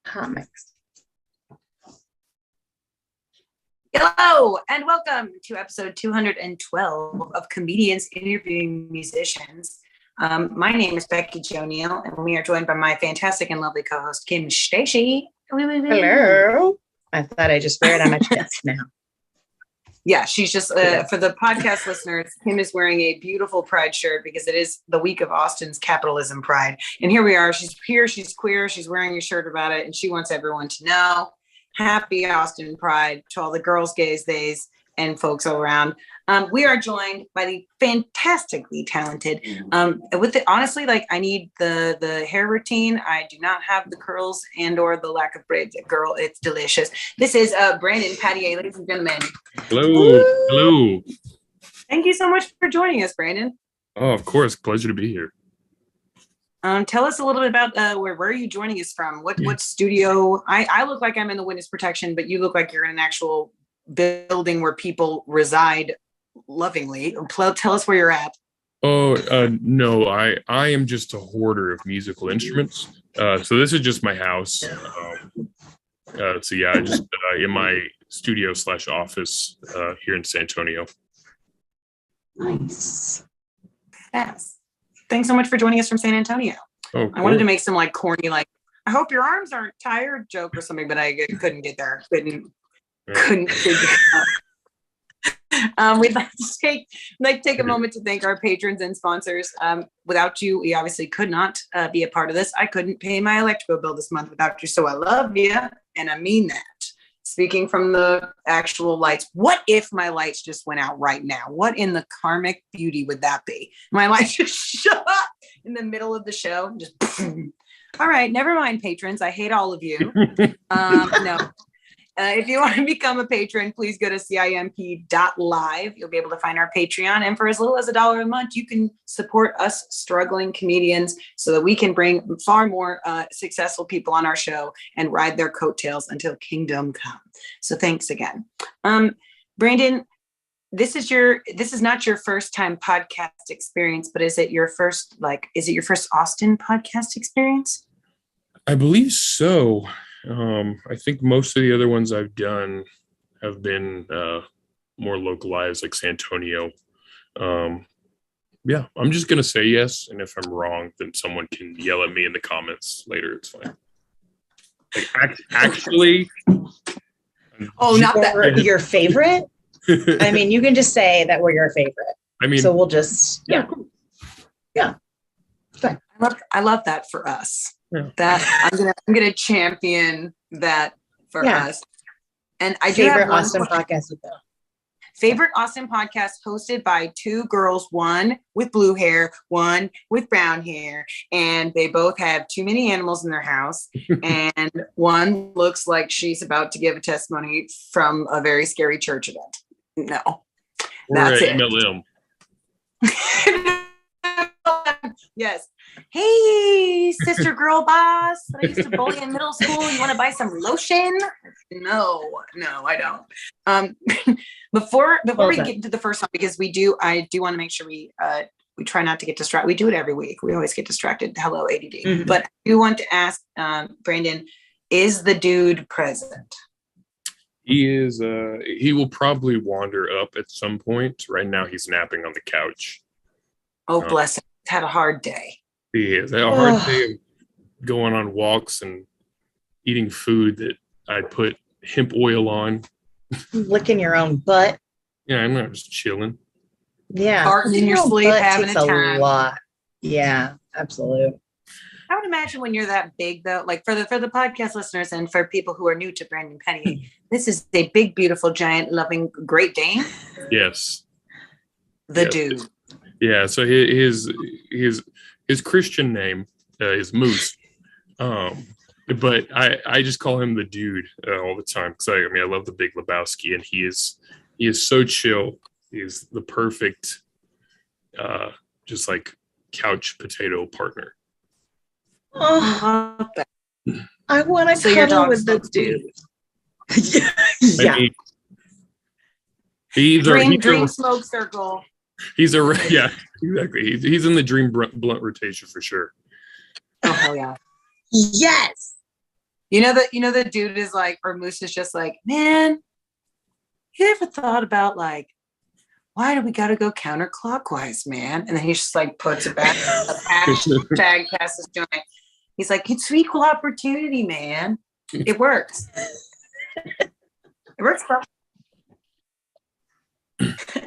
comics. Hello and welcome to episode 212 of Comedians Interviewing Musicians. My name is Becky Jo Neal, and we are joined by my fantastic and lovely co-host Kim Stacy. Hello. I thought I just wear it on my chest now. Yeah, she's just for the podcast listeners, Kim is wearing a beautiful Pride shirt because it is the week of Austin's capitalism Pride. And here we are. She's here. She's queer. She's wearing a shirt about it, and she wants everyone to know. Happy Austin Pride to all the girls, gays, theys, and folks all around. We are joined by the fantastically talented. Honestly, like I need the hair routine. I do not have the curls and/or the lack of braids. Girl, it's delicious. This is Brandon Padier, ladies and gentlemen. Hello. Woo! Hello. Thank you so much for joining us, Brandon. Oh, of course. Pleasure to be here. Tell us a little bit about where are you joining us from? What studio? I look like I'm in the witness protection, but you look like you're in an actual building where people reside lovingly. Tell us where you're at. Oh, no, I am just a hoarder of musical instruments. So this is just my house. So yeah, I just in my studio / office here in San Antonio. Nice. Yes. Thanks so much for joining us from San Antonio. Oh, cool. I wanted to make some like corny, like, I hope your arms aren't tired joke or something, but I couldn't get there. Couldn't figure it out. We'd like to take a moment to thank our patrons and sponsors. Without you, we obviously could not be a part of this. I couldn't pay my electrical bill this month without you, so I love you, and I mean that. Speaking from the actual lights, what if my lights just went out right now? What in the karmic beauty would that be? My lights just show up in the middle of the show. Just all right, never mind, patrons. I hate all of you. No. If you want to become a patron, please go to CIMP.LIVE. You'll be able to find our Patreon. And for as little as $1 a month, you can support us struggling comedians so that we can bring far more successful people on our show and ride their coattails until kingdom come. So thanks again. Brandon, this is not your first time podcast experience, but is it your first Austin podcast experience? I believe so. I think most of the other ones I've done have been more localized, like San Antonio. Yeah, I'm just gonna say yes, and if I'm wrong, then someone can yell at me in the comments later. It's fine. Like actually, not that your favorite. I mean, you can just say that we're your favorite. I mean, so we'll just yeah. Fine. I love that for us. Yeah. That I'm gonna champion that for us. And I do favorite have one Austin podcast though. Favorite Austin podcast hosted by two girls, one with blue hair, one with brown hair, and they both have too many animals in their house. And one looks like she's about to give a testimony from a very scary church event. No, that's it. MLM. Yes. Hey, sister girl boss that I used to bully in middle school. You want to buy some lotion? No, I don't. Before we get into the first one, because I do want to make sure we try not to get distracted. We do it every week. We always get distracted. Hello, ADD. Mm-hmm. But I do want to ask Brandon, is the dude present? He is. He will probably wander up at some point. Right now, he's napping on the couch. Oh, bless him. He's had a hard day. He has had a hard day of going on walks and eating food that I put hemp oil on. Licking your own butt. Yeah, I'm not just chilling. Yeah. Farting in your sleep, having a time. A lot. Yeah, absolutely. I would imagine when you're that big, though, like for the podcast listeners and for people who are new to Brandon Penny, this is a big, beautiful, giant, loving Great Dane. Yes. The dude. Yeah. So his Christian name is Moose, but I just call him the dude all the time because I love the Big Lebowski, and he is so chill. He's the perfect, just like couch potato partner. Oh, I want to cuddle with the dude. Yeah. He's dream smoke circle. Exactly. He's in the dream blunt rotation for sure. Oh hell yeah! Yes. the dude is like, or Moose is just like, man, you ever thought about like, why do we got to go counterclockwise, man? And then he just like puts it back, hashtag pass this joint. He's like, it's equal opportunity, man. It works. It works, bro.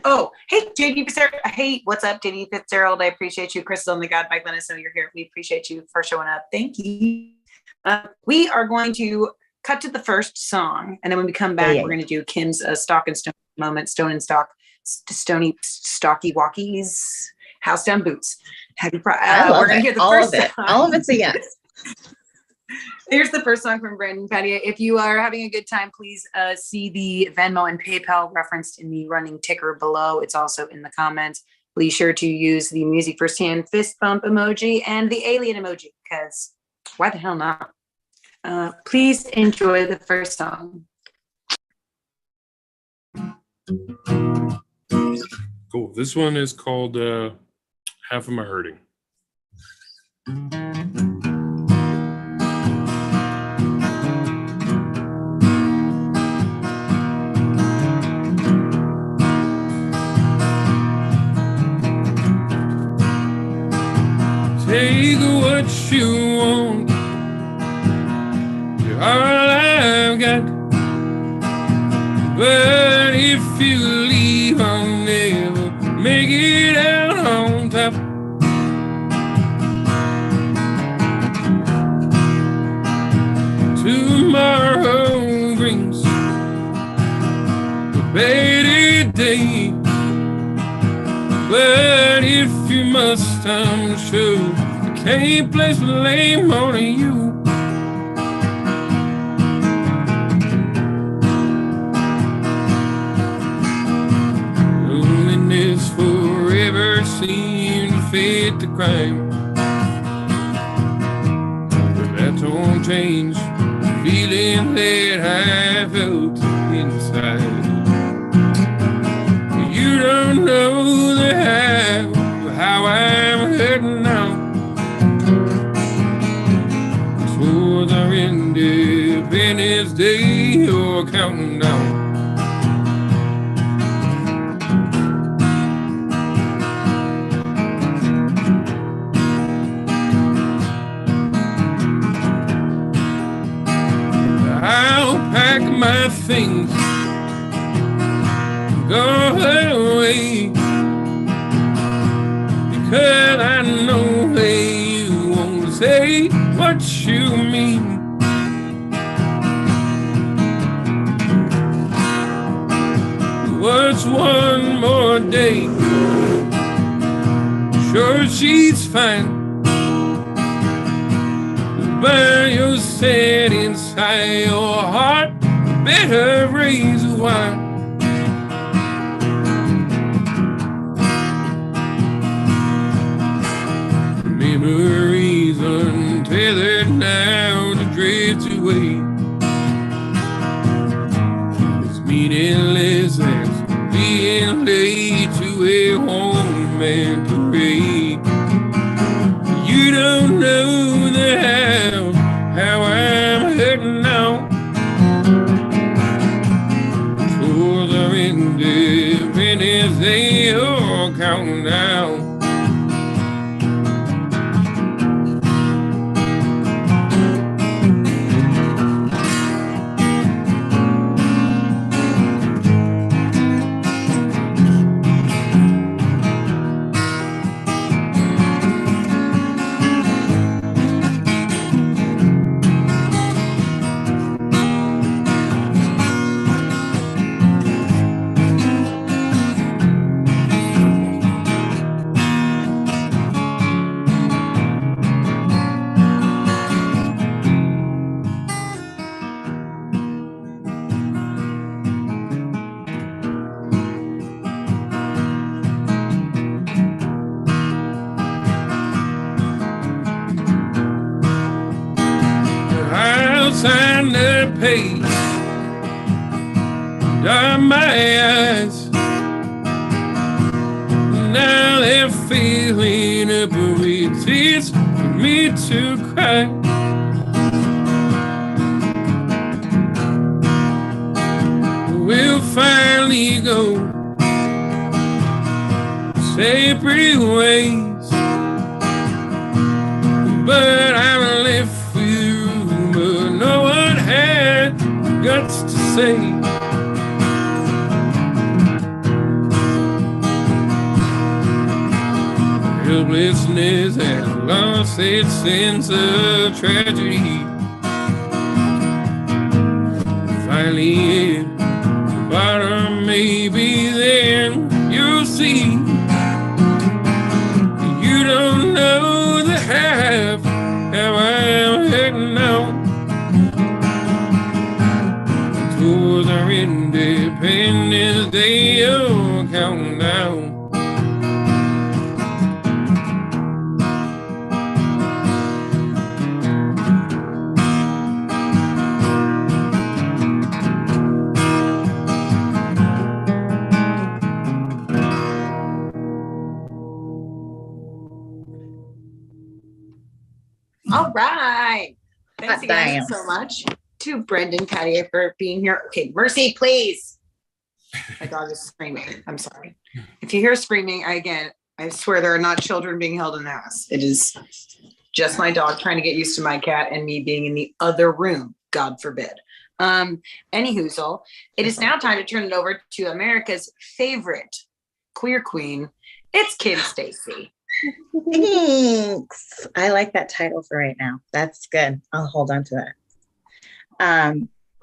Oh, hey, JD Fitzgerald. Hey, what's up, JD Fitzgerald? I appreciate you. Chris on the God Bike. Let us know you're here. We appreciate you for showing up. Thank you. We are going to cut to the first song, and then when we come back, we're going to do Kim's Stock and Stone moment, Stone and Stock, Stony Stocky Walkies, House Down Boots. Happy Pride. We're going to hear the first song. All of it's a yes. Here's the first song from Brandon Padier. If you are having a good time, please see the Venmo and PayPal referenced in the running ticker below. It's also in the comments. Be sure to use the music firsthand fist bump emoji and the alien emoji, because why the hell not? Please enjoy the first song. Cool. This one is called Half of My Hurting. Take what you want, you're all I've got. But if you leave, I'll never make it out on top. Tomorrow brings a better day. But if you must, I'm sure I can't place the blame on you. Loneliness forever seemed to fit the crime, but that don't change the feeling that I felt inside. You don't know the how I'm hurting now. Towards our Independence Day, you're counting down. I'll pack my things, go away, because I know that you won't say what you mean. What's one more day? Sure, she's fine, but you're set inside your heart, better raise a wine. Memories untethered now to drift away. It's meaningless as being late to a home and parade. You don't know the how I'm hurting now. Towards our Independence Day, you're counting down. Sign the page, dry my eyes. Now they're filling up with tears for me to cry. we'll finally go separate ways. But I'm left with you, but no one had guts to say. Helplessness has lost its sense of tragedy. Finally hit the bottom, maybe then you'll see. You don't know the half, how I'm heading out towards our Independence Day, oh, counting down. All right. Thanks Hot again damn. so much to Brendan Padier for being here. Okay, Mercy, please. My dog is screaming. I'm sorry. If you hear screaming, I swear there are not children being held in the house. It is just my dog trying to get used to my cat and me being in the other room. God forbid. Anyhoozle, it is now time to turn it over to America's favorite queer queen. It's Kim Stacy. Thanks. I like that title for right now. That's good. I'll hold on to that.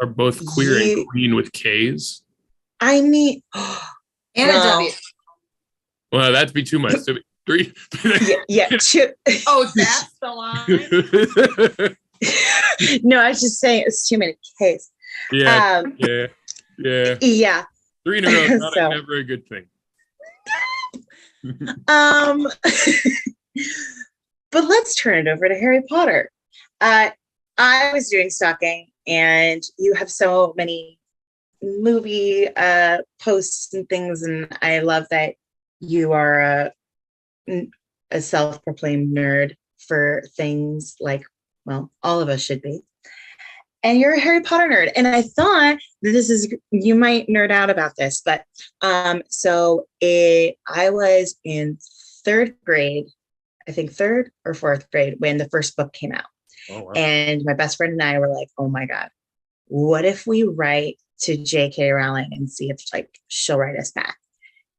Are both queer and queen with K's? I mean, And a W. Well, that'd be too much. So three. yeah. Oh, that's the line. No, I was just saying it's too many K's. Yeah. Yeah. 3 in a row, So- never a good thing. But let's turn it over to Harry Potter. I was doing stalking, and you have so many movie posts and things, and I love that you are a self-proclaimed nerd for things like, well, all of us should be. And you're a Harry Potter nerd. And I thought that you might nerd out about this, but I was in 3rd grade, I think 3rd or 4th grade, when the first book came out. Oh, wow. And my best friend and I were like, oh my God, what if we write to J.K. Rowling and see if she'll write us back?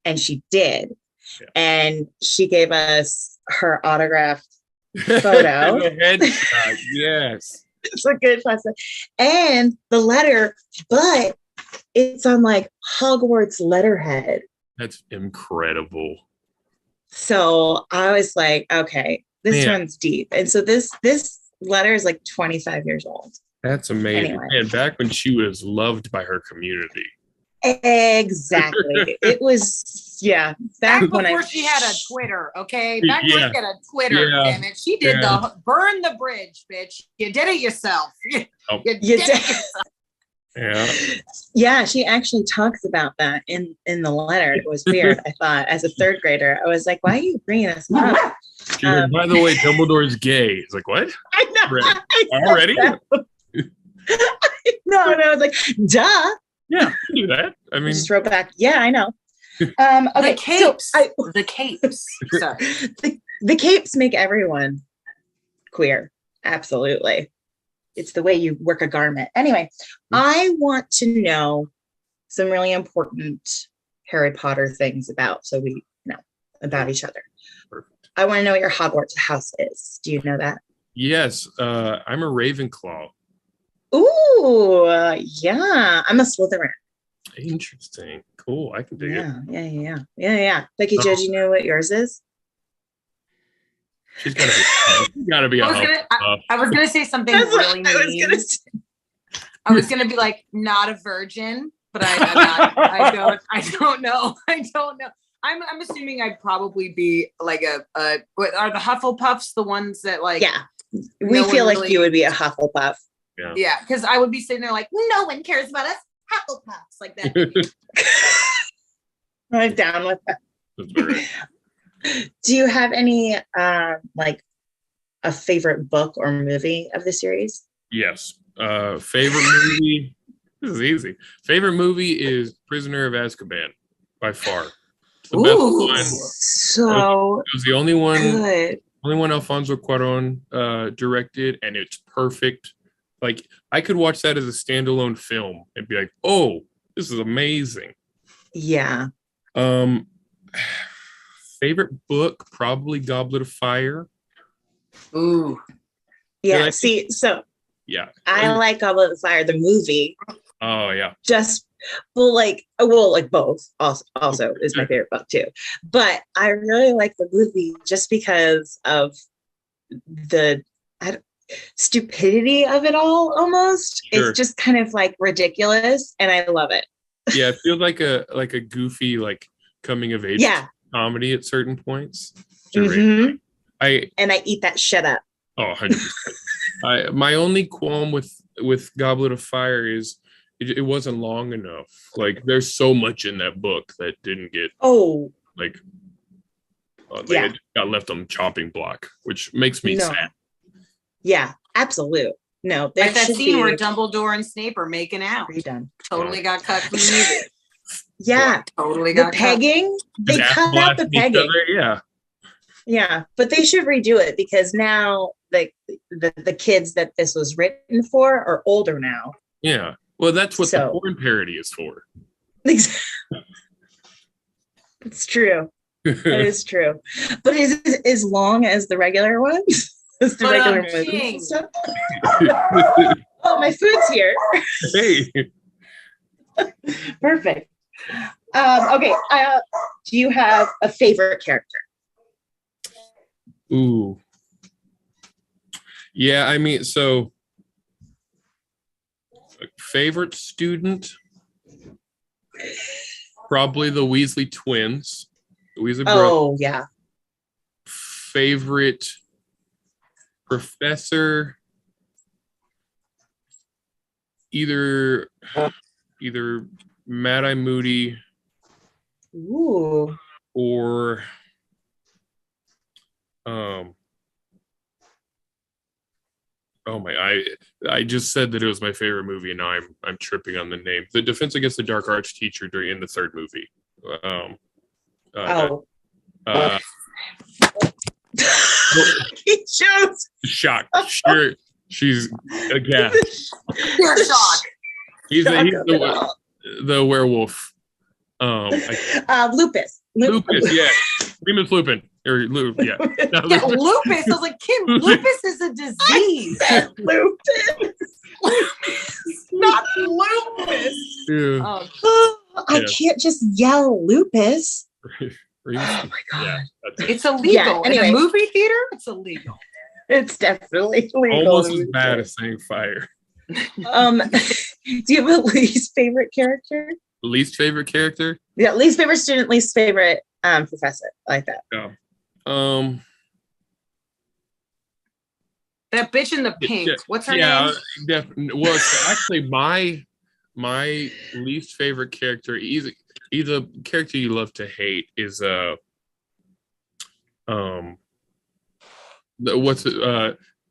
And she did. Yeah. And she gave us her autographed photo. The headshot, yes. It's a good photo. And the letter, but it's on like Hogwarts letterhead. That's incredible. So I was like, okay, this Man. runs deep. And so this letter is like 25 years old. That's amazing. Anyway. Man, back when she was loved by her community. Exactly. It was, yeah. Back when before she had a Twitter, okay? Back before she had a Twitter, Yeah. damn it. She did burn the bridge, bitch. You did it yourself. Oh. You did it yourself. Yeah. Yeah, she actually talks about that in the letter. It was weird. I thought, as a 3rd grader, I was like, why are you bringing this up? She was, by the way, Dumbledore's gay. It's like, what? I know. Right. I said Already? that. No, I was like, duh. Yeah, I do that. I I mean, just wrote back, yeah, I know. Okay, The capes. so The capes. Sorry. the capes make everyone queer. Absolutely. It's the way you work a garment. Anyway, I want to know some really important Harry Potter things about each other. Perfect. I want to know what your Hogwarts house is. Do you know that? Yes, I'm a Ravenclaw. Ooh, yeah. I'm a Slytherin. Interesting. Cool. I can dig it. Yeah. Becky Jo, do you know what yours is? She's gotta be a Hufflepuff. I was gonna say something That's what really I was mean. gonna say. I was gonna be like, not a virgin, but I don't know. I'm assuming I'd probably be like what are the Hufflepuffs the ones that like? Yeah, we no feel one like really- you would be a Hufflepuff. Yeah, because I would be sitting there like, no one cares about us Hufflepuffs like that. I'm down with that. That's very Do you have any like a favorite book or movie of the series? Yes. Favorite movie? This is easy. Favorite movie is Prisoner of Azkaban by far. It's the best one. So It was the only one. good. Only one Alfonso Cuarón directed, and it's perfect. Like I could watch that as a standalone film and be like, "Oh, this is amazing." Yeah. Favorite book, probably Goblet of Fire. Ooh. Yeah. I See, so Yeah. I like Goblet of Fire, the movie. Oh yeah. Just like both also is my favorite book too. But I really like the movie just because of the stupidity of it all almost. Sure. It's just kind of like ridiculous and I love it. Yeah, it feels like a goofy like coming of age comedy at certain points. Mm-hmm. I eat that shit up. Oh, 100%. My only qualm with Goblet of Fire is it wasn't long enough. Like there's so much in that book that didn't get it got left on the chopping block, which makes me sad. Yeah, absolute. No, like that scene where Dumbledore and Snape are making out. Redone. Totally got cut from the movie. Yeah, totally got the pegging. They cut out the pegging. Yeah, but they should redo it because now like the kids that this was written for are older now. Yeah, well, that's what the porn parody is for. It's true. That is true. But is it as long as the regular ones? As the regular movies and stuff? Oh, my food's here. Hey. Perfect. Okay. Do you have a favorite character? Ooh. Yeah, I mean, so favorite student, probably the Weasley twins. The Weasley brothers. Oh, yeah. Favorite professor, either Mad-Eye Moody. Ooh. Or oh my, I just said that it was my favorite movie and now I'm tripping on the name. The Defense Against the Dark Arts teacher in the third movie. He chose shocked. Sure, she's aghast. You're shocked. He's the werewolf. Lupus. Lupus, yeah. Remus Lupin. Or yeah. Yeah, lupus. I was like, Kim, lupus is a disease. Lupus. Not lupus. Yeah. I can't just yell lupus. Oh my god. Yeah, it's illegal. Yeah, anyway. In a movie theater, it's illegal. It's definitely illegal. Almost as bad as saying fire. Do you have a least favorite character? Least favorite character? Yeah, least favorite student, least favorite professor. I like that. Yeah. That bitch in the pink. What's her name? Yeah, definitely. Well, actually, my least favorite character, he's a character you love to hate, is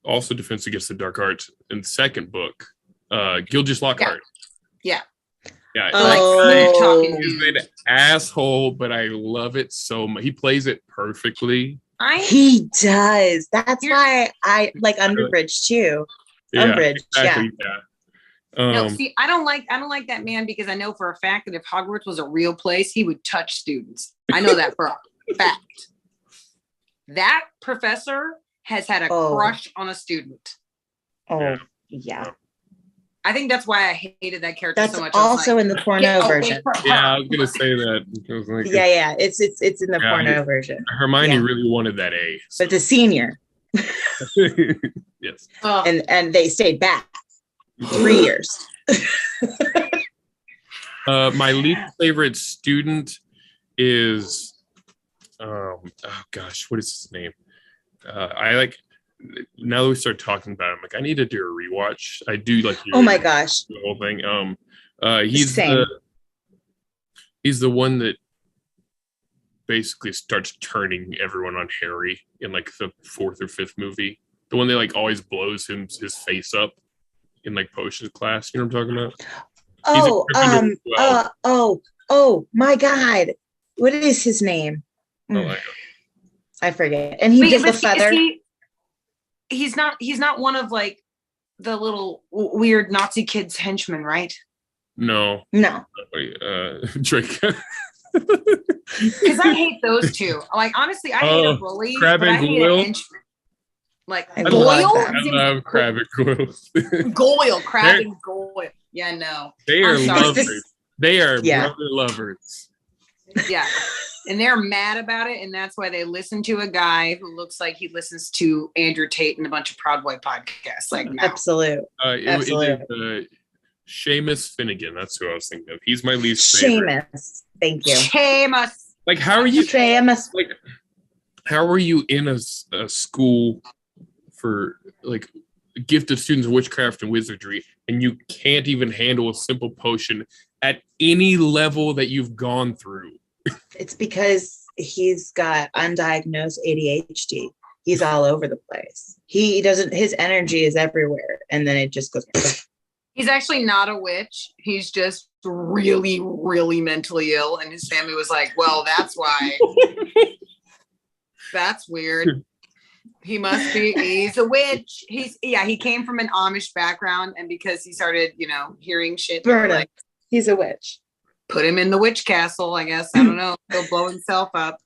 also Defense Against the Dark Arts in the second book, Gilgeous Lockhart. Yeah. Yeah, he's an asshole, but I love it so much. He plays it perfectly. He does. That's why I like Umbridge too. Yeah, Umbridge, exactly, yeah. No, see, I don't like that man because I know for a fact that if Hogwarts was a real place, he would touch students. I know that for a fact. That professor has had a crush on a student. Oh, yeah. I think that's why I hated that character so much. That's also in the porno version. Yeah, I was gonna say that. Yeah, it's in the porno version. Hermione really wanted that A. So. But the senior. Yes. And they stayed back 3 years. My least favorite student is oh gosh, what is his name? I like. Now that we start talking about it, I'm like, I need to do a rewatch. I do like. Oh my gosh! The whole thing. He's the one that basically starts turning everyone on Harry in like the 4th or 5th movie. The one that like always blows his face up in like potions class. You know what I'm talking about? He's a Oh, Gryffindor as well. oh my God. What is his name? Oh, I forget. And he Wait, does the but feather. He's not one of like the little weird Nazi kids henchmen, right? no. No. Wait, Drake. Because I hate those two. Like honestly, I hate a bully, Crab but and I hate Goyle? a henchman. Like I Goyle? love them. I love Crab and Goyle. Goyle, Crab and Goyle. Yeah, no. They are I'm sorry. lovers. They are Yeah. brother lovers. Yeah. And they're mad about it, and that's why they listen to a guy who looks like he listens to Andrew Tate and a bunch of Proud Boy podcasts. Like, no. Absolute. It is Seamus Finnegan. That's who I was thinking of. He's my least favorite. Seamus. Thank you. Seamus. Like, how are you? Seamus. Like, how are you in a school for like gifted students of witchcraft and wizardry, and you can't even handle a simple potion at any level that you've gone through? It's because he's got undiagnosed ADHD. He's all over the place. His energy is everywhere. And then it just goes. He's actually not a witch. He's just really, really mentally ill. And his family was like, well, that's why. That's weird. He's a witch. He came from an Amish background. And because he started, hearing shit. Burn him. Like, He's a witch. put him in the witch castle, I guess. I don't know. He'll blow himself up.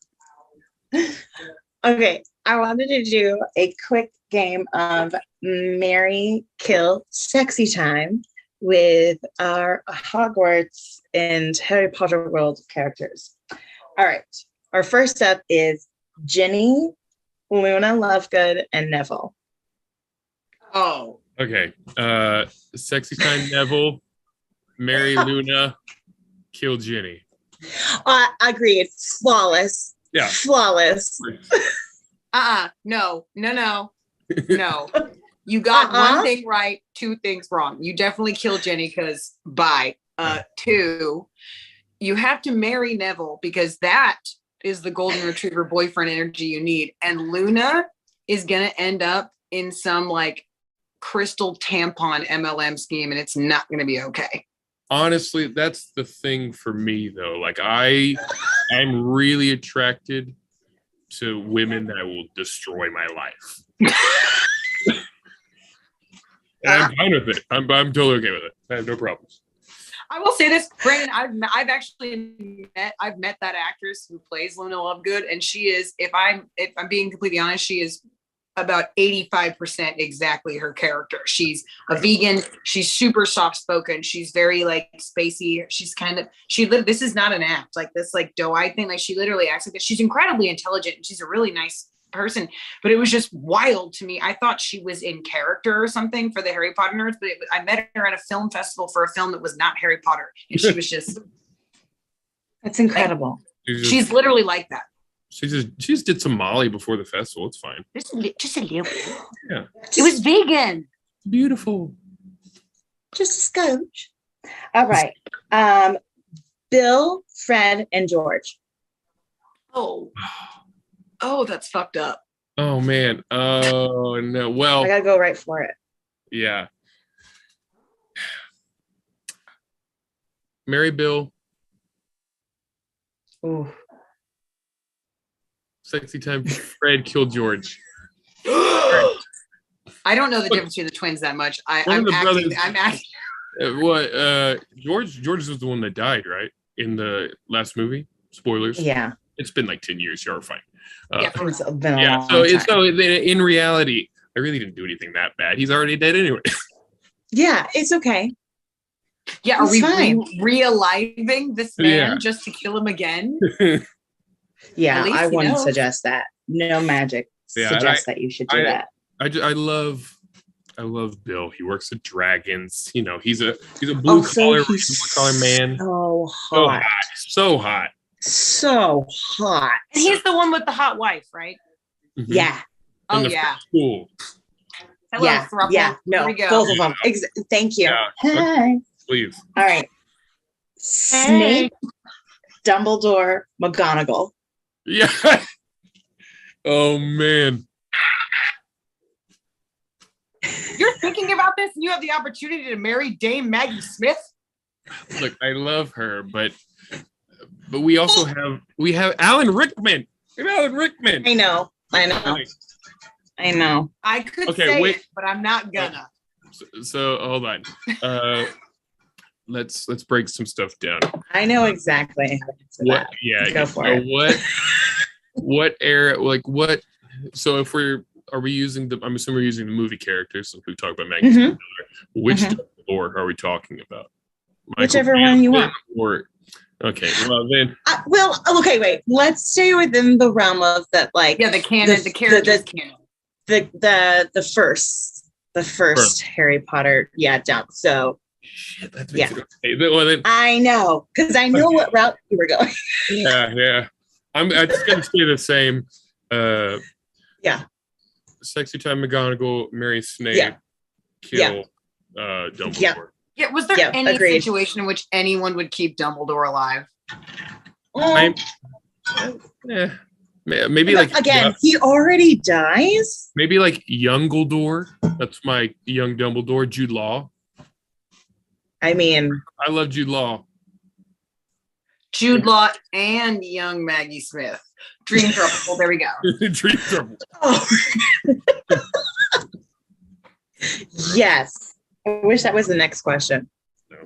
Okay. I wanted to do a quick game of Marry, Kill, Sexy Time with our Hogwarts and Harry Potter world characters. All right. Our first up is Ginny, Luna Lovegood, and Neville. Oh. Okay. Sexy time Neville, marry Luna, kill Ginny. Agreed. Flawless. Yeah. Flawless. No. You got one thing right, two things wrong. You definitely killed Jenny because bye. Two, you have to marry Neville because that is the golden retriever boyfriend energy you need. And Luna is going to end up in some like crystal tampon MLM scheme and it's not going to be okay. Honestly, that's the thing for me though. Like I'm really attracted to women that will destroy my life. And I'm fine with it. I'm totally okay with it. I have no problems. I will say this, Brandon. I've actually met that actress who plays Luna Lovegood, and she is, if I'm being completely honest, she is about 85% exactly her character. She's a vegan. She's super soft spoken. She's very like spacey. This is not an act like this, like doe-eyed thing. Like she literally acts like this. She's incredibly intelligent and she's a really nice person, but it was just wild to me. I thought she was in character or something for the Harry Potter nerds, but I met her at a film festival for a film that was not Harry Potter. And she was just, that's incredible. Like, she's literally like that. She just did some Molly before the festival. It's fine. Just a little bit. Yeah. It was vegan. Beautiful. Just a scotch. All right. Bill, Fred, and George. Oh, that's fucked up. Oh man. Oh no. Well, I gotta go right for it. Yeah. Marry Bill. Ooh. Sexy time Fred, kill George. I don't know the difference between the twins that much. I'm acting. George was the one that died, right? In the last movie. Spoilers. Yeah. It's been like 10 years. You're fine. It's been a long so time. in reality, I really didn't do anything that bad. He's already dead anyway. Yeah, it's okay. Yeah, are we realiving this man just to kill him again? Yeah, I wouldn't suggest that. No magic suggests that you should do that. I love Bill. He works at Dragons. You know, he's a blue collar man. So hot. So hot. So hot. And he's the one with the hot wife, right? Mm-hmm. Yeah. Oh yeah. Cool. Hello, yeah. throuple. Yeah. No. Here we go. Both of them. Thank you. Yeah. Hi. Please. All right. Snape, Dumbledore, McGonagall. Yeah. Oh man. You're thinking about this and you have the opportunity to marry Dame Maggie Smith? look, I love her, but we also have Alan Rickman. We have Alan Rickman. I know. I could Okay, say wait. it, but I'm not gonna. So hold on. Let's break some stuff down. I know exactly. What? Yeah. Go for it. What era? Like what? So if are we using the? I'm assuming we're using the movie characters. So we talk about Maggie. Mhm. Which Dumbledore are we talking about? Whichever one you want. Okay. Well then. Well, okay, wait. Let's stay within the realm of that, like Yeah, the canon, the characters canon. The first Harry Potter. Yeah, jump. So Shit, that's yeah. Okay, well, then, I know, because I know what route you were going. Yeah. I'm just gonna say the same. Yeah. Sexy Time McGonagall, Mary Snape, kill Dumbledore. Yeah, was there any situation in which anyone would keep Dumbledore alive? Maybe like again, he already dies. Maybe like Youngledore. That's my young Dumbledore, Jude Law. I mean, I love Jude Law. Jude Law and young Maggie Smith. Dream trouble. There we go. Dream trouble. Oh. Yes. I wish that was the next question. No.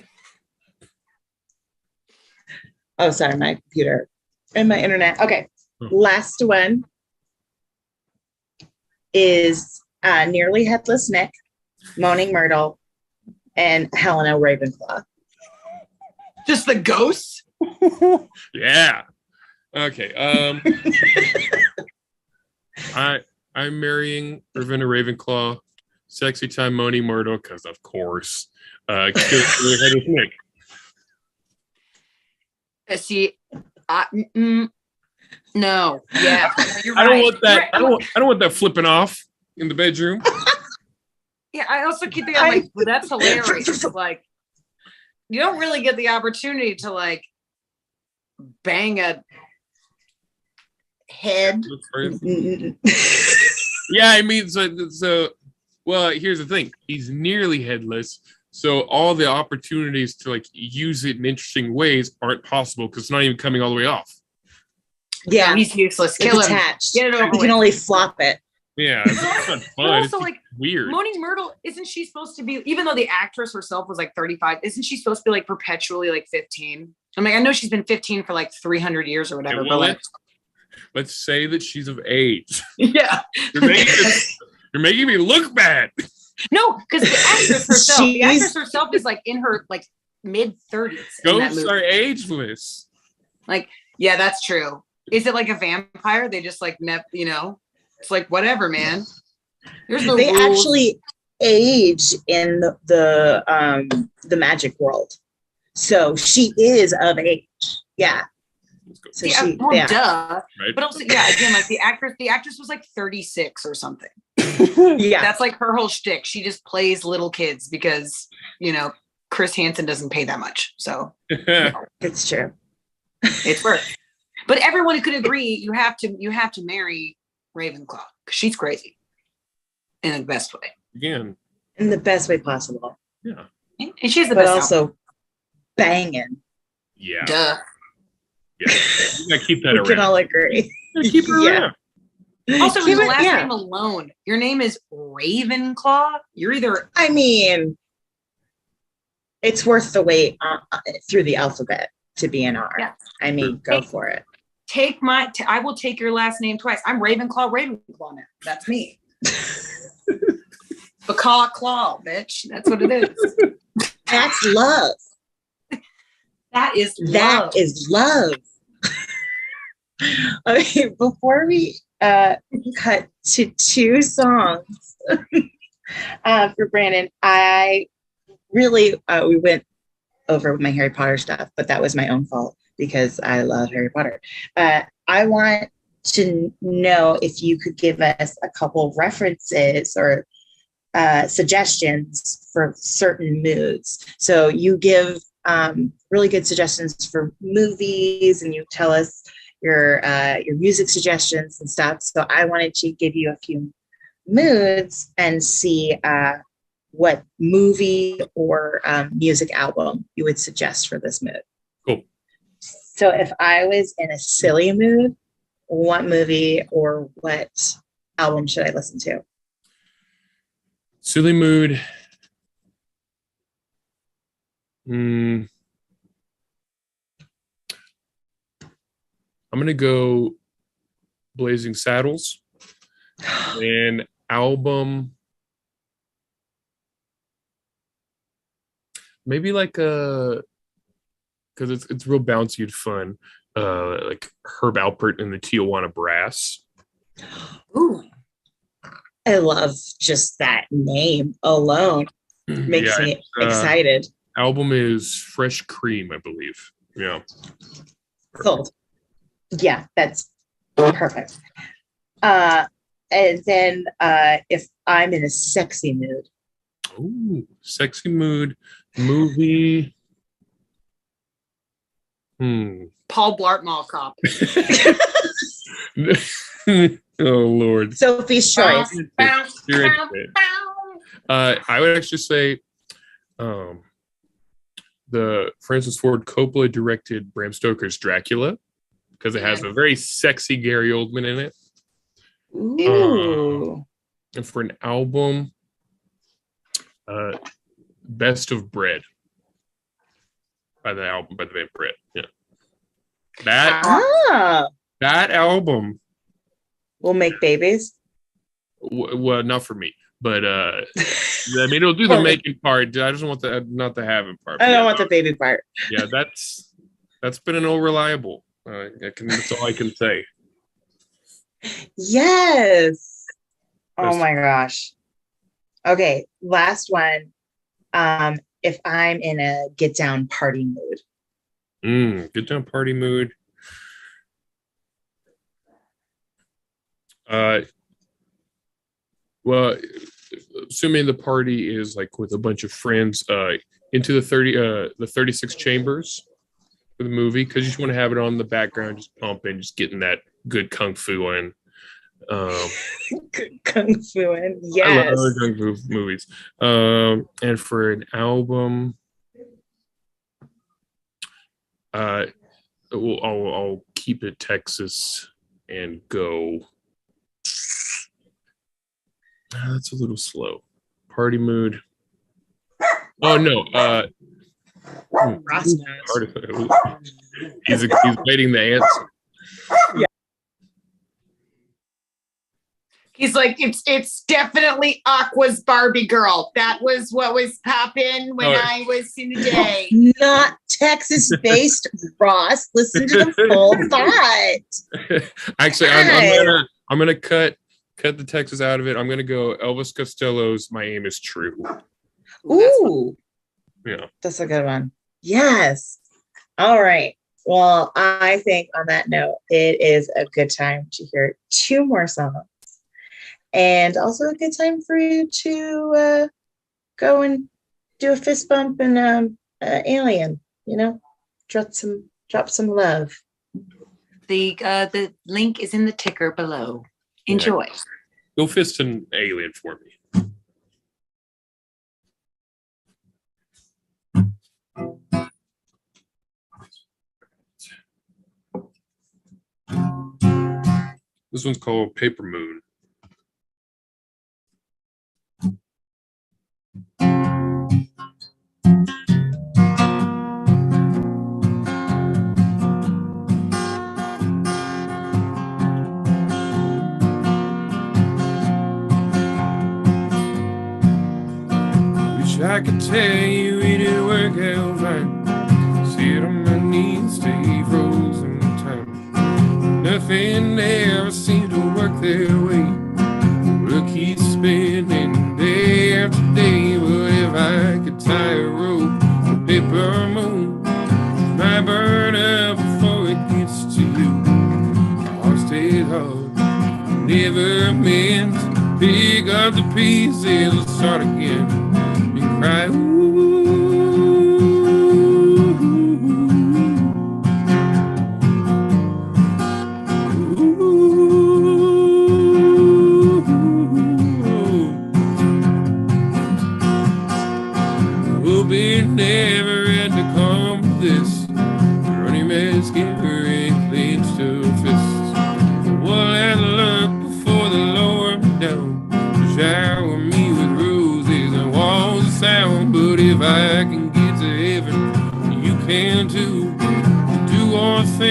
Oh, sorry, my computer and my internet. Okay. Last one is Nearly Headless Nick, Moaning Myrtle, and Helena Ravenclaw. Just the ghosts? Yeah. Okay. I'm marrying Ravenna Ravenclaw. Sexy Time Moaning Myrtle, because of course. Nick. See, no. Yeah. You're I don't right. want that. I don't want that flipping off in the bedroom. Yeah, I also keep thinking, I'm like, well, that's hilarious. Like, you don't really get the opportunity to like bang a head. Yeah, I mean, so. Well, here's the thing. He's nearly headless, so all the opportunities to like use it in interesting ways aren't possible because it's not even coming all the way off. Yeah, he's useless. Kill it's him. Attached. Get it over You with. can only flop it. Yeah, it's not fun. But also, it's like, weird. Moaning Myrtle, isn't she supposed to be, even though the actress herself was like 35, isn't she supposed to be like perpetually like 15? I'm like, I know she's been 15 for like 300 years or whatever, but like, let's say that she's of age. Yeah. You're making me look bad. No, because the actress herself is like in her like mid 30s. Ghosts are ageless. Like, yeah, that's true. Is it like a vampire? They just like it's like whatever, man. There's no They rules. actually age in the magic world, so she is of age. Yeah. So duh. Right. But also, yeah, again, like the actress was like 36 or something. Yeah, that's like her whole shtick. She just plays little kids because Chris Hansen doesn't pay that much, so it's true. It's worth. But everyone could agree you have to marry Ravenclaw because she's crazy in the best way. Again, in the best way possible. Yeah, and she's the but best. Also, banging. Yeah. Duh. Yeah. You gotta keep that around. We can all agree. Keep her around. Also, your last name alone. Your name is Ravenclaw. You're either. I mean, it's worth the wait through the alphabet to be an R. Yeah. I mean, go for it. I will take your last name twice. I'm Ravenclaw now. That's me. Bacaw Claw, bitch. That's what it is. That's love. That is love. Okay, before we cut to 2 songs for Brandon, I really we went over my Harry Potter stuff, but that was my own fault because I love Harry Potter. I want to know if you could give us a couple of references or suggestions for certain moods. So you give really good suggestions for movies, and you tell us your music suggestions and stuff. So I wanted to give you a few moods and see what movie or music album you would suggest for this mood. Cool. So if I was in a silly mood, what movie or what album should I listen to? Silly mood. I'm gonna go Blazing Saddles. An album, maybe like a, because it's real bouncy and fun. Like Herb Alpert and the Tijuana Brass. Ooh, I love just that name alone. Makes me excited. Album is Fresh Cream, I believe. Yeah. Sold. Yeah, that's perfect. And then if I'm in a sexy mood. Ooh, sexy mood. Movie. Paul Blart Mall Cop. Oh Lord. Sophie's Choice. I would actually say the Francis Ford Coppola directed Bram Stoker's Dracula, because it has a very sexy Gary Oldman in it. Ooh. And for an album, Best of Bread by the band Bread. Yeah. That album will make babies. Well, not for me, but I mean, it'll do the making part. I just want not the having part. I don't want the baby part. Yeah, that's been an old reliable. That's all I can say. Yes. Oh my gosh. Okay, last one. If I'm in a get down party mood. Get down party mood. Well, assuming the party is like with a bunch of friends, into the 36 Chambers for the movie, because you just want to have it on the background, just pumping, just getting that good kung fu in. Good kung fu in, yes. I love kung fu movies. And for an album, I'll keep it Texas and go. That's a little slow. Party mood. Oh no. He's waiting the answer. Yeah. He's like, it's definitely Aqua's Barbie Girl. That was what was popping when I was in the day. Not Texas-based, Ross. Listen to the full thought. Actually, I'm gonna cut the Texas out of it. I'm gonna go Elvis Costello's "My Aim Is True." Ooh, yeah, that's a good one. Yes. All right. Well, I think on that note, it is a good time to hear 2 more songs. And also a good time for you to go and do a fist bump and Alien, drop some love. The link is in the ticker below. Enjoy. Yeah. Go fist an Alien for me. This one's called Paper Moon. I could tell you it didn't work out right. Sit on my knees, stay frozen in time. Nothing ever seemed to work their way. We'll keep spinning day after day. But if I could tie a rope to a paper moon, it might burn up before it gets to you. Heart stayed hard, never meant to pick up the pieces and start again. Cry, ooh, ooh.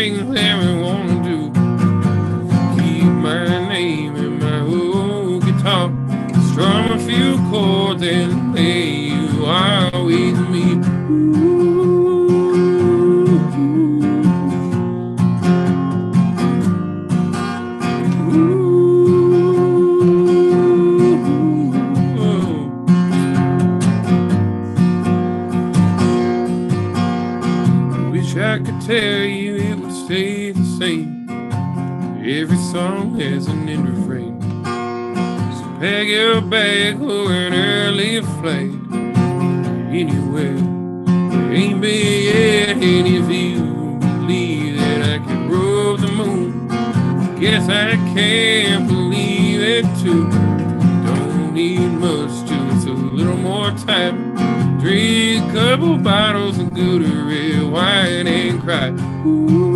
things that we wanna do. Keep my name in my old guitar, strum a few chords and lay you are with me. I could tell you it would stay the same. Every song has an end refrain. So pack your bag for an early flight anywhere there ain't been yet. And if you believe that I can rub the moon, guess I can believe it too. Don't need much, just a little more time. Drink a couple bottles of good red wine and cry. Ooh.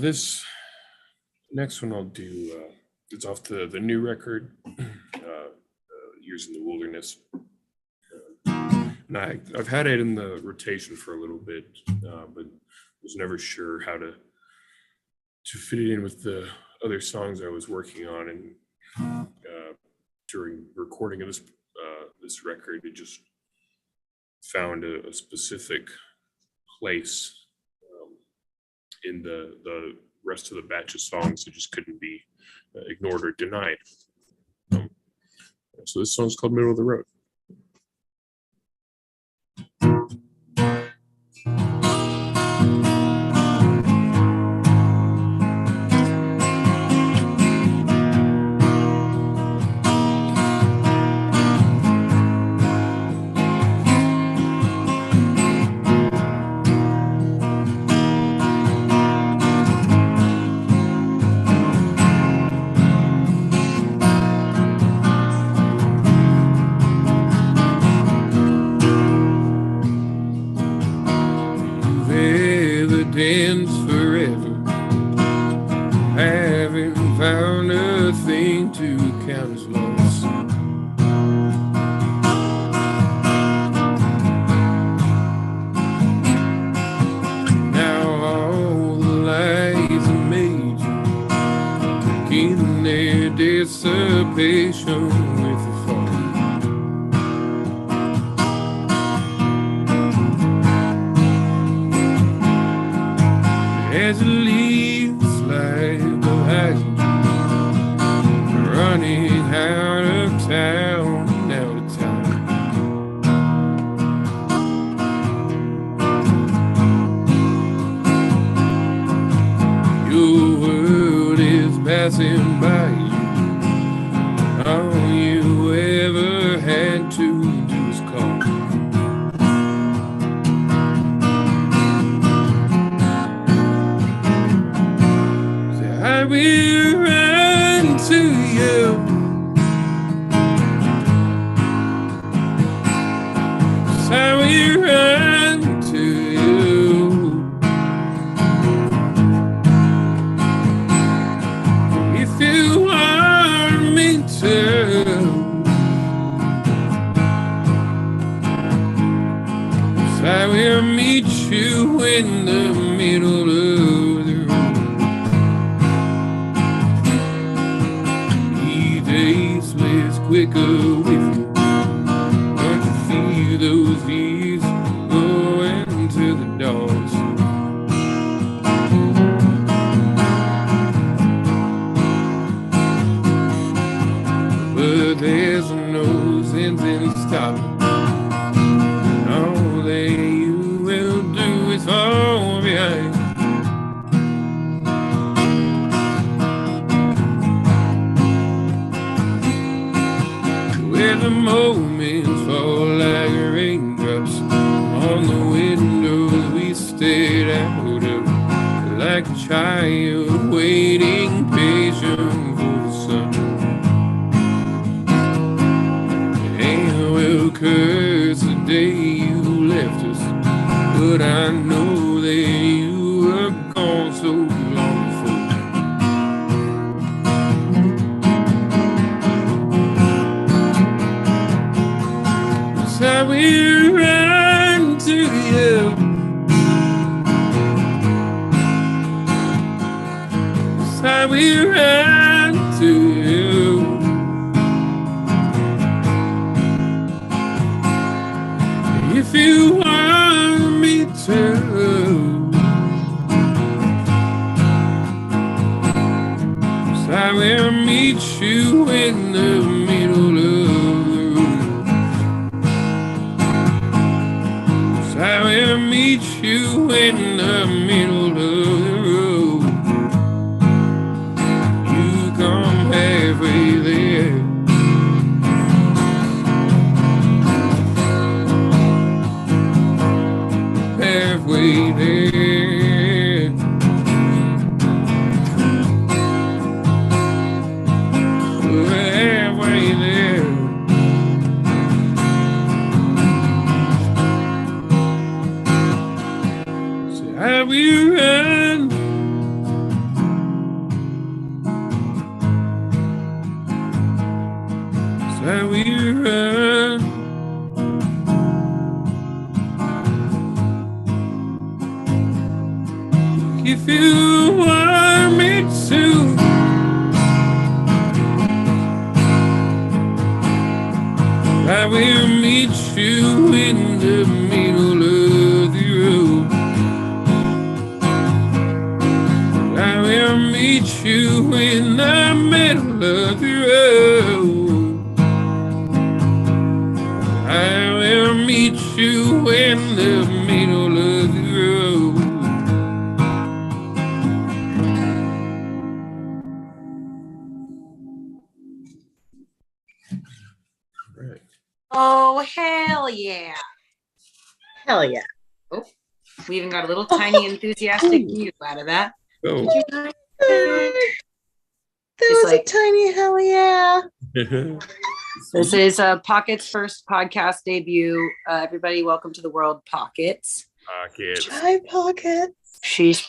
This next one I'll do, it's off the new record, Years in the Wilderness. And I've had it in the rotation for a little bit, but was never sure how to fit it in with the other songs I was working on. And during recording of this record, it just found a specific place in the rest of the batch of songs that just couldn't be ignored or denied. So this song's called Middle of the Road. Evidence forever, haven't found a thing to count as loss. Now all the lies are major, in their dissipation with the fall. As it leaves life behind you, running out of town and out of time. Your world is passing by you. All you ever had to do is call. I will run to you. I will run to you. If you want me to, I will meet you in the middle of the road. Quicker with you. Don't you feel those years going to the dogs? nothing stopping. All that you will do is fall behind. Where the moments fall like raindrops on the windows we stared out of, like a child waiting patient for the sun. And we'll curse the day you left us, but I know that you were gone so long before. So we run to you. So we run to you. If you want me to, so I will meet you in the middle of the room. So I will meet you in the middle of the room. You come halfway there. Halfway there. We're halfway there. So I will run. So I will run. If you want me to, I will meet you in the middle of the road. I will meet you in the middle of the road. I will meet you in the middle of the road. Right. Oh, hell yeah. Hell yeah. Oh, we even got a little tiny enthusiastic mute out of that. Oh. Did you guys? That It's was like- a tiny hell yeah. This is Pocket's first podcast debut. Everybody, welcome to the world, Pockets. Pockets. Hi, Pocket. She's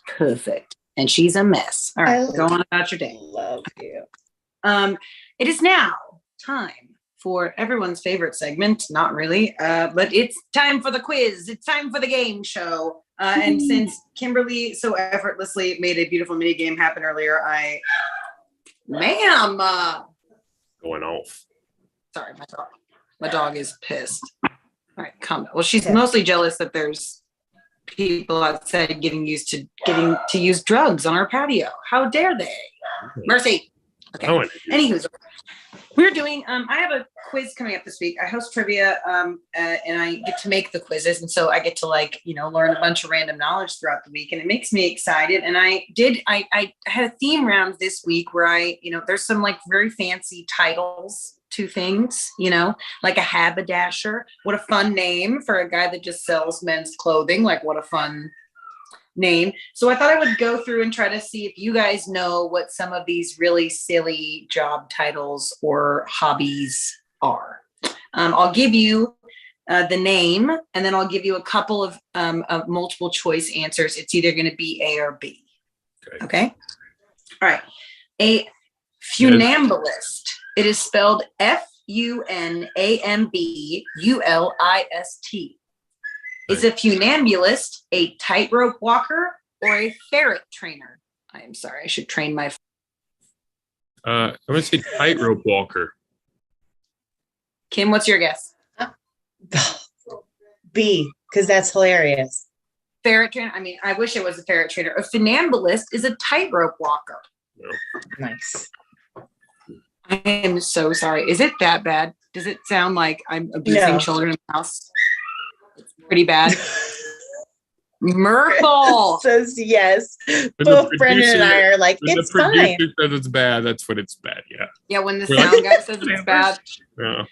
perfect and she's a mess. All right, I go on about your day. Love you. It is now time for everyone's favorite segment. Not really, but it's time for the quiz. It's time for the game show. And since Kimberly so effortlessly made a beautiful mini game happen earlier, ma'am. Going off. Sorry, my dog is pissed. All right, come. Well, she's mostly jealous that there's people outside getting to use drugs on our patio. How dare they? Mercy. Okay. Oh, Anywho, we're doing. I have a quiz coming up this week. I host trivia, and I get to make the quizzes, and so I get to learn a bunch of random knowledge throughout the week, and it makes me excited. And I had a theme round this week where there's some very fancy titles to things, like a haberdasher. What a fun name for a guy that just sells men's clothing. Like, what a fun name. So I thought I would go through and try to see if you guys know what some of these really silly job titles or hobbies are. I'll give you the name, and then I'll give you a couple of multiple choice answers. It's either going to be A or B. Okay. All right. A funambulist. It is spelled Funambulist. Is a funambulist a tightrope walker or a ferret trainer? I am sorry, I should train my. I'm gonna say tightrope walker. Kim, what's your guess? B, because that's hilarious. Ferret trainer. I mean, I wish it was a ferret trainer. A funambulist is a tightrope walker. Nice. I am so sorry. Is it that bad? Does it sound like I'm abusing No. children in the house? It's pretty bad. Myrtle. Says yes. When the Both Brendan and producer- I are like, When it's the producer fine. says it's bad, that's when it's bad. Yeah. Yeah, when the We're like, sound guy says it's bad, Yeah.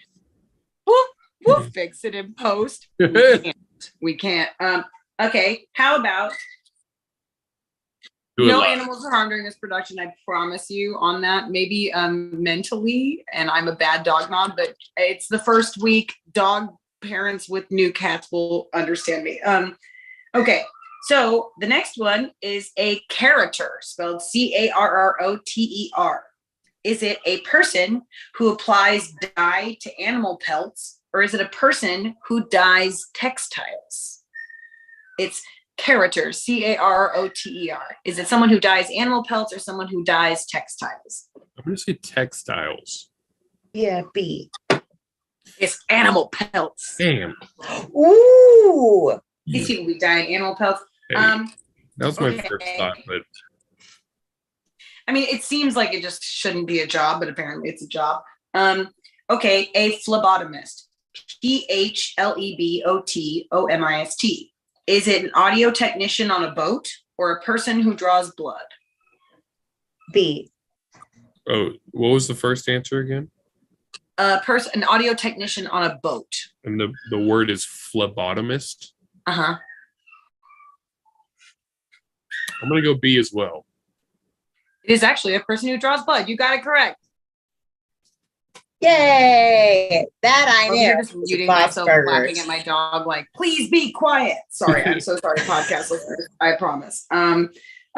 we'll fix it in post. We can't. Okay, how about Do it no live. animals are harmed during this production? I promise you on that. Maybe mentally, and I'm a bad dog mom, but it's the first week. Dog parents with new cats will understand me. Okay, so the next one is a character, spelled Carroter. Is it a person who applies dye to animal pelts, or is it a person who dyes textiles? It's character, Carroter. Is it someone who dyes animal pelts or someone who dyes textiles? I'm going to say textiles. Yeah, B. It's animal pelts. Damn. Ooh. These people be dyeing animal pelts. Hey, that was my okay. first thought, but I mean, it seems like it just shouldn't be a job, but apparently it's a job. Okay, a phlebotomist. Phlebotomist. Is it an audio technician on a boat or a person who draws blood? B. oh, what was the first answer again? An audio technician on a boat. And the word is phlebotomist. Uh-huh. I'm going to go B as well. It is actually a person who draws blood. You got it correct. Yay. That I Oh, knew. you're just It's muting Bob's myself, Burgers. laughing at my dog, like, please be quiet. Sorry, I'm so sorry, podcast listeners. I promise.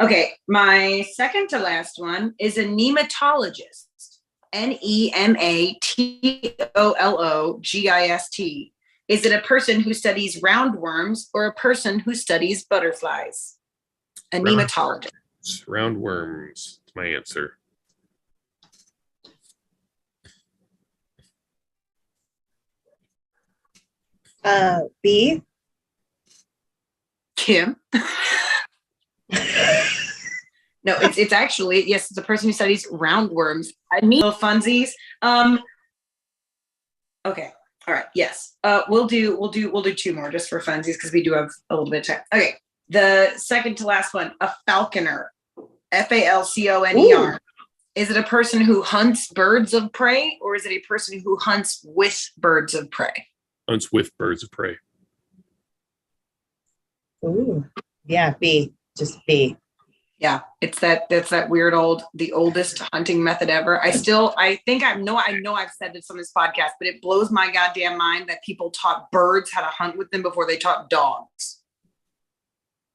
Okay, my second to last one is a nematologist. Nematologist. Is it a person who studies roundworms or a person who studies butterflies? A nematologist. Roundworms. That's my answer. B. Kim. No, it's actually, yes, it's a person who studies roundworms. I mean, little funsies. Okay. All right. Yes. We'll do two more just for funsies because we do have a little bit of time. Okay. The second to last one, a falconer. Falconer. Is it a person who hunts birds of prey or is it a person who hunts with birds of prey? Hunts with birds of prey. Ooh. Yeah, B. Just B. Yeah, that's that weird the oldest hunting method ever. I know I've said this on this podcast, but it blows my goddamn mind that people taught birds how to hunt with them before they taught dogs.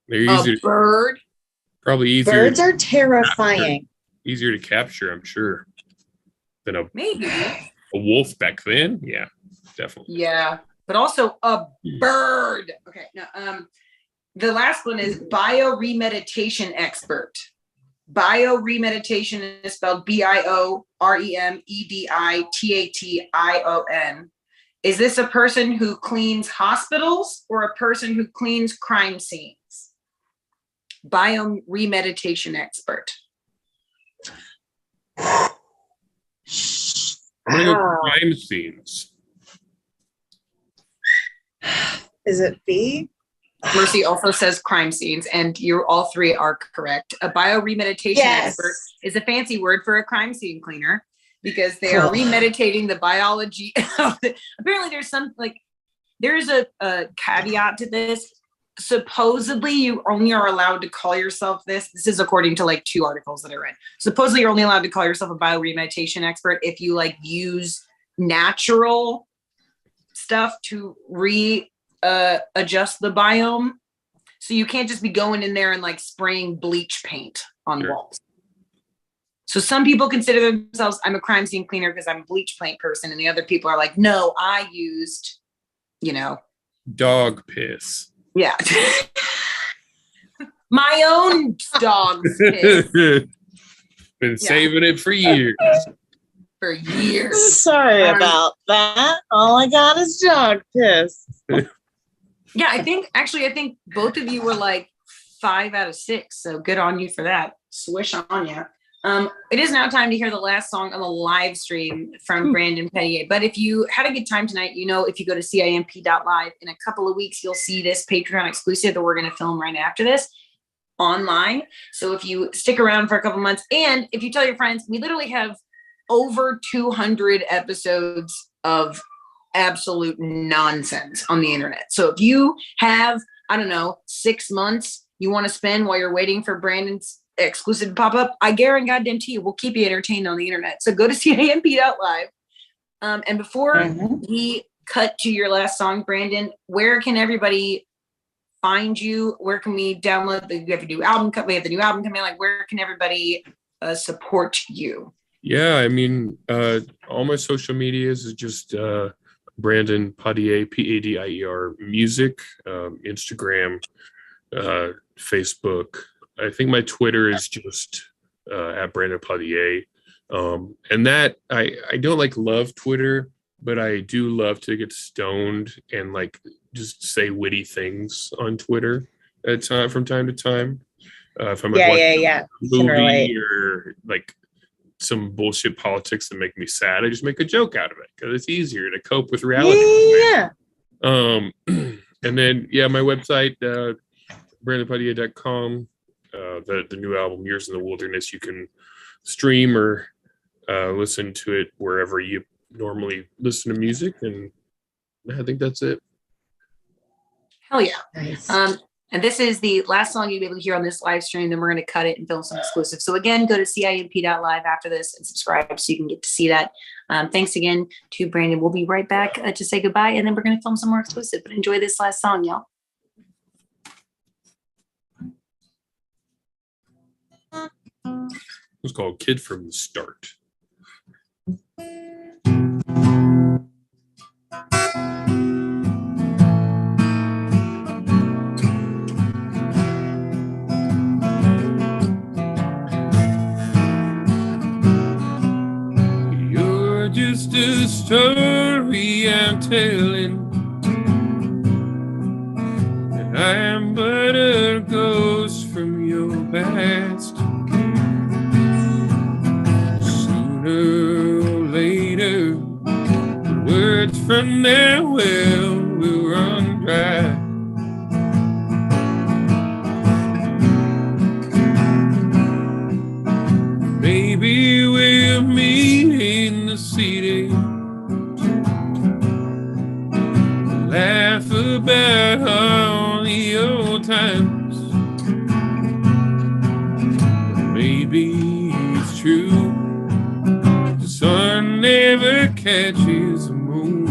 They're easier. Bird. Probably easier. Birds are terrifying. Easier to capture, I'm sure, than a Maybe. wolf back then. Yeah, definitely. Yeah, but also a bird. Okay, no. The last one is bioremeditation expert. Bioremeditation is spelled Bioremeditation. Is this a person who cleans hospitals or a person who cleans crime scenes? Bioremeditation expert. I'm gonna go crime scenes. Is it B? Mercy also says crime scenes, and you all three are correct. A bioremeditation expert is a fancy word for a crime scene cleaner because they are remeditating the biology. Apparently, there's a caveat to this. Supposedly, you only are allowed to call yourself this. This is according to like 2 articles that I read. Supposedly, you're only allowed to call yourself a bioremeditation expert if you like use natural stuff to adjust the biome. So you can't just be going in there and like spraying bleach paint on walls. So some people consider themselves, I'm a crime scene cleaner because I'm a bleach paint person. And the other people are like, no, I used, Dog piss. Yeah. My own dog's piss. Been saving it for years. For years. Sorry about that. All I got is dog piss. Yeah, I think both of you were like 5 out of 6. So good on you for that. Swish on you. It is now time to hear the last song on the live stream from Brandon Padier. But if you had a good time tonight, if you go to CIMP.LIVE in a couple of weeks, you'll see this Patreon exclusive that we're going to film right after this online. So if you stick around for a couple months, and if you tell your friends, we literally have over 200 episodes of absolute nonsense on the internet. So if you have, 6 months you want to spend while you're waiting for Brandon's exclusive to pop up, I guarantee you we'll keep you entertained on the internet. So go to CIMP.LIVE. And before we cut to your last song, Brandon, where can everybody find you? Where can we download we have a new album we have the new album coming? Like, where can everybody support you? Yeah, I mean, all my social medias is just Brandon Padier, Padier music, Instagram, Facebook. I think my Twitter is just at Brandon Padier. And that I don't love Twitter, but I do love to get stoned and just say witty things on Twitter from time to time. If I'm watching a movie or some bullshit politics that make me sad, I just make a joke out of it because it's easier to cope with reality. Yeah. And then my website, brandonpadier.com. The new album Years in the Wilderness, you can stream or listen to it wherever you normally listen to music, and I think that's it. Hell yeah. Nice. And this is the last song you'll be able to hear on this live stream. Then we're going to cut it and film some exclusive. So again, go to CIMP.LIVE after this and subscribe so you can get to see that. Thanks again to Brandon. We'll be right back to say goodbye, and then we're going to film some more exclusive. But enjoy this last song, y'all. It's called Kid from the Start. You're just a story I'm telling, and I am but a ghost from your past. Later, the words from their well will run dry. Maybe we'll meet in the city, laugh about all the old times. Maybe it's true, sun never catches the moon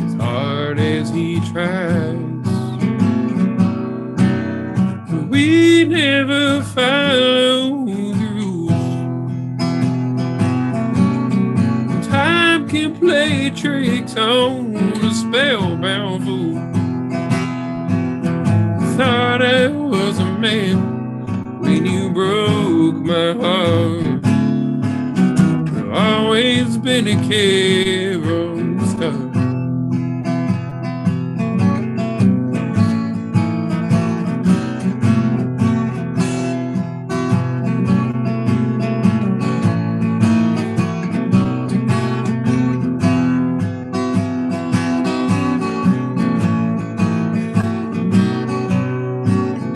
as hard as he tries. But we never follow the rules. Time can play tricks on a spellbound fool. Thought I was a man when you broke my heart. Always been a kid from the start.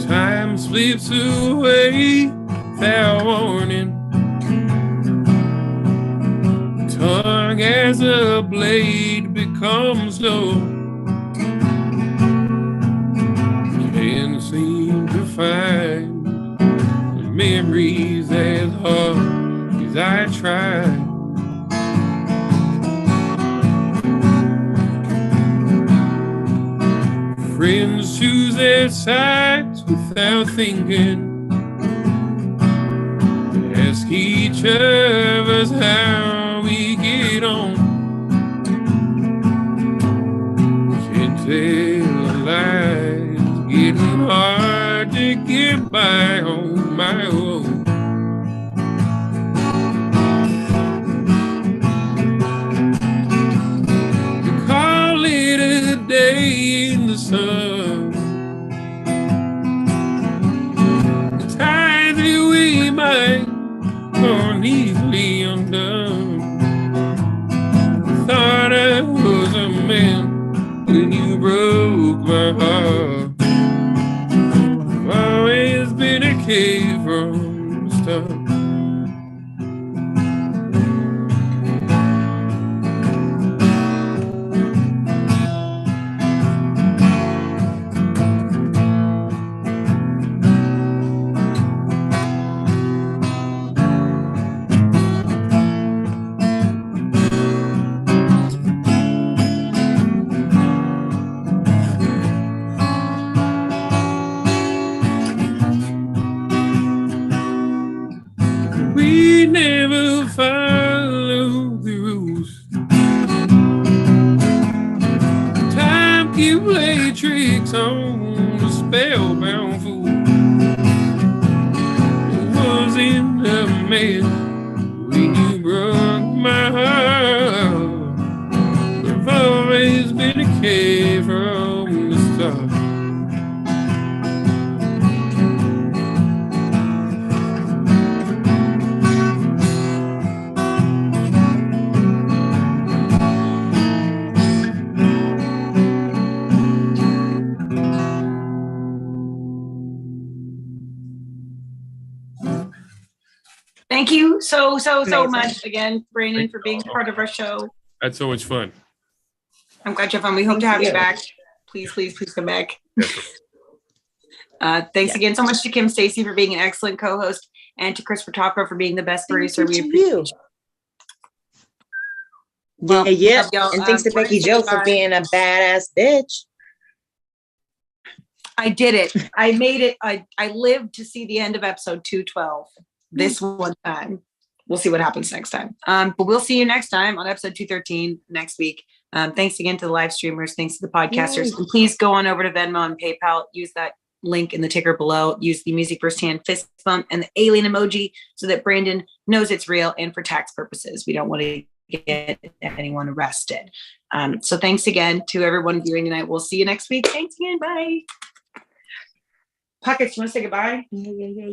Time slips away without warning. Tongue as a blade becomes dull. Can't seem to find the memories as hard as I try. Friends choose their sides without thinking. Ask each of us how we get on. Can't tell lies, getting hard to get by on my own. To call it a day in the sun, times that we might Time can play tricks on the spellbound fool. Was in the man when you broke my heart. I've always been a K from the start. Thank you so Amazing. much again, Brandon, for being part of our show. That's so much fun. I'm glad you have fun. We hope to have you you. back. Please come back. Yes. Thanks again so much to Kim Stacy for being an excellent co-host, and to Chris Patapro for being the best producer. We appreciate you. Well, Yeah. love y'all. And thanks to We're Becky gonna say Joe for goodbye. being a badass bitch. I did it. I made it. I lived to see the end of episode 212 this one time. We'll see what happens next time. But we'll see you next time on episode 213 next week. Thanks again to the live streamers. Thanks to the podcasters. Yay. And please go on over to Venmo and PayPal. Use that link in the ticker below. Use the music firsthand fist bump and the alien emoji so that Brandon knows it's real, and for tax purposes. We don't want to get anyone arrested. So thanks again to everyone viewing tonight. We'll see you next week. Thanks again. Bye. Pockets, you want to say goodbye? Yeah.